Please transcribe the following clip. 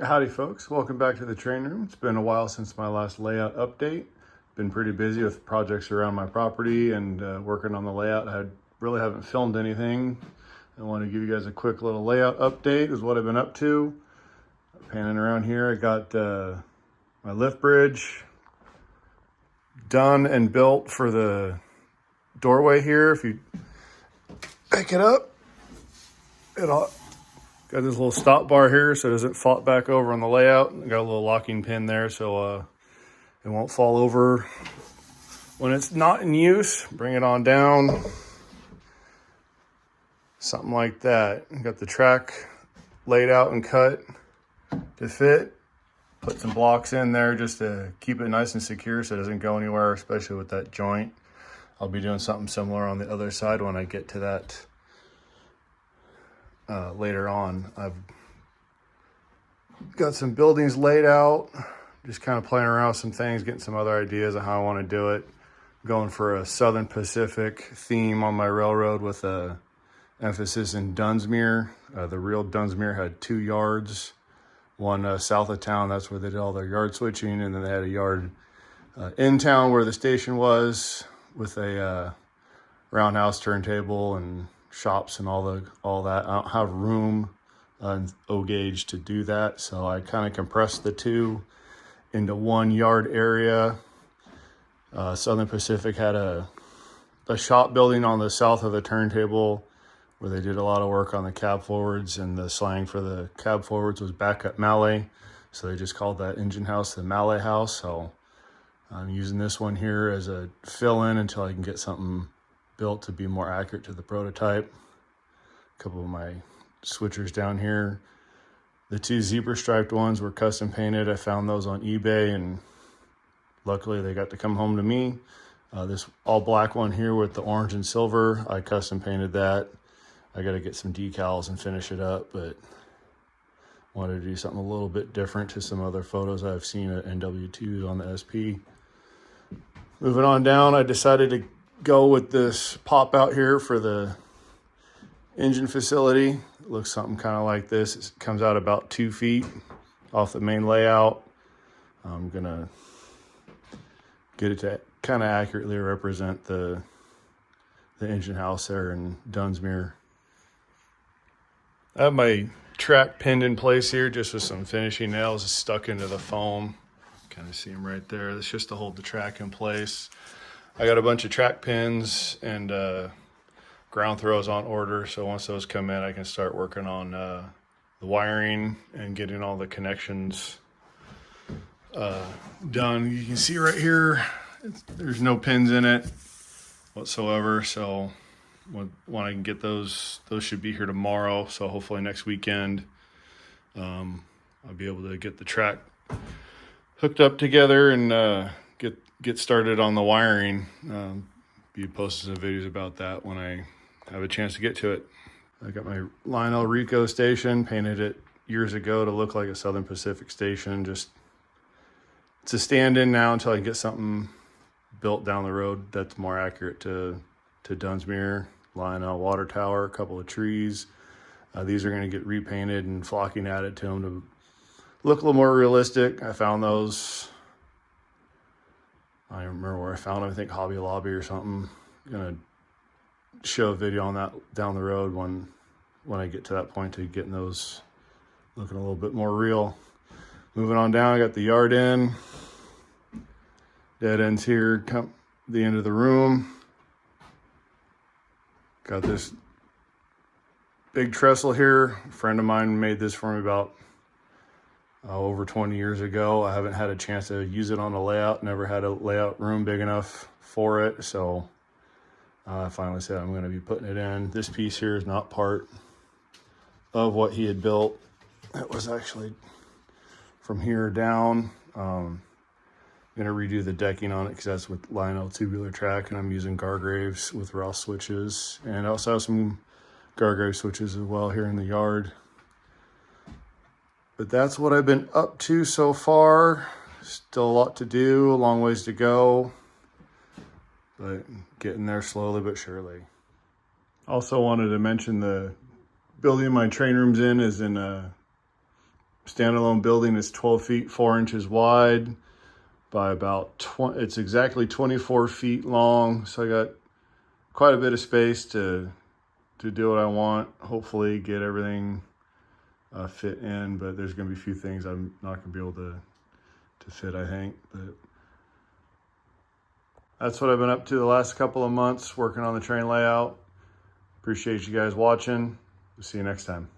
Howdy folks, welcome back to the train room. It's been a while since my last layout update. Been pretty busy with projects around my property and working on the layout. I really haven't filmed anything. I want to give you guys a quick little layout update is what I've been up to. Panning around here, I got my lift bridge done and built for the doorway here. If you pick it up, it'll got this little stop bar here so it doesn't fall back over on the layout. I got a little locking pin there so it won't fall over when it's not in use. Bring it on down. Something like that. Got the track laid out and cut to fit. Put some blocks in there just to keep it nice and secure so it doesn't go anywhere, especially with that joint. I'll be doing something similar on the other side when I get to that later on. I've got some buildings laid out, just kind of playing around with some things, getting some other ideas of how I want to do it. Going for a Southern Pacific theme on my railroad with a emphasis in Dunsmuir. The real Dunsmuir had 2 yards, one south of town, that's where they did all their yard switching, and then they had a yard in town where the station was with a roundhouse turntable and shops and all that. I don't have room in O gauge to do that, so I kind of compressed the 2 into 1 yard area. Southern Pacific had a shop building on the south of the turntable where they did a lot of work on the cab forwards, and the slang for the cab forwards was backup Mallet, so they just called that engine house the Mallet house. So I'm using this one here as a fill-in until I can get something built to be more accurate to the prototype. A couple of my switchers down here. The 2 zebra striped ones were custom painted. I found those on eBay and luckily they got to come home to me. This all black one here with the orange and silver, I custom painted that. I got to get some decals and finish it up, but wanted to do something a little bit different to some other photos I've seen at NW2 on the SP. Moving on down, I decided to go with this pop out here for the engine facility. It looks something kind of like this. It comes out about 2 feet off the main layout. I'm gonna get it to kind of accurately represent the engine house there in Dunsmuir. I have my track pinned in place here just with some finishing nails stuck into the foam. Kind of see them right there. That's just to hold the track in place. I got a bunch of track pins and ground throws on order, so once those come in I can start working on the wiring and getting all the connections done. You can see right here there's no pins in it whatsoever, so when I can get those should be here tomorrow, so hopefully next weekend I'll be able to get the track hooked up together and get started on the wiring. Be posting some videos about that when I have a chance to get to it. I got my Lionel Rico station, painted it years ago to look like a Southern Pacific station. Just it's a stand-in now until I can get something built down the road that's more accurate to Dunsmuir. Lionel water tower, a couple of trees. These are going to get repainted and flocking added to them to look a little more realistic. I found those, I don't remember where I found them. I think Hobby Lobby or something. I'm gonna show a video on that down the road when I get to that point to getting those looking a little bit more real. Moving on down, I got the yard in. Dead ends here, come the end of the room. Got this big trestle here. A friend of mine made this for me about over 20 years ago. I haven't had a chance to use it on a layout, never had a layout room big enough for it, so I finally said I'm going to be putting it in. This piece here is not part of what he had built. It was actually from here down. I'm going to redo the decking on it because that's with Lionel tubular track, and I'm using Gargraves with Ross switches, and I also have some Gargrave switches as well here in the yard. But that's what I've been up to so far. Still a lot to do, a long ways to go, but getting there slowly but surely. Also wanted to mention the building my train room's in is in a standalone building is 12 feet 4 inches wide by about 20. It's exactly 24 feet long. So I got quite a bit of space to do what I want. Hopefully get everything fit in, but there's going to be a few things I'm not going to be able to fit, I think. But that's what I've been up to the last couple of months, working on the train layout. Appreciate you guys watching. See you next time.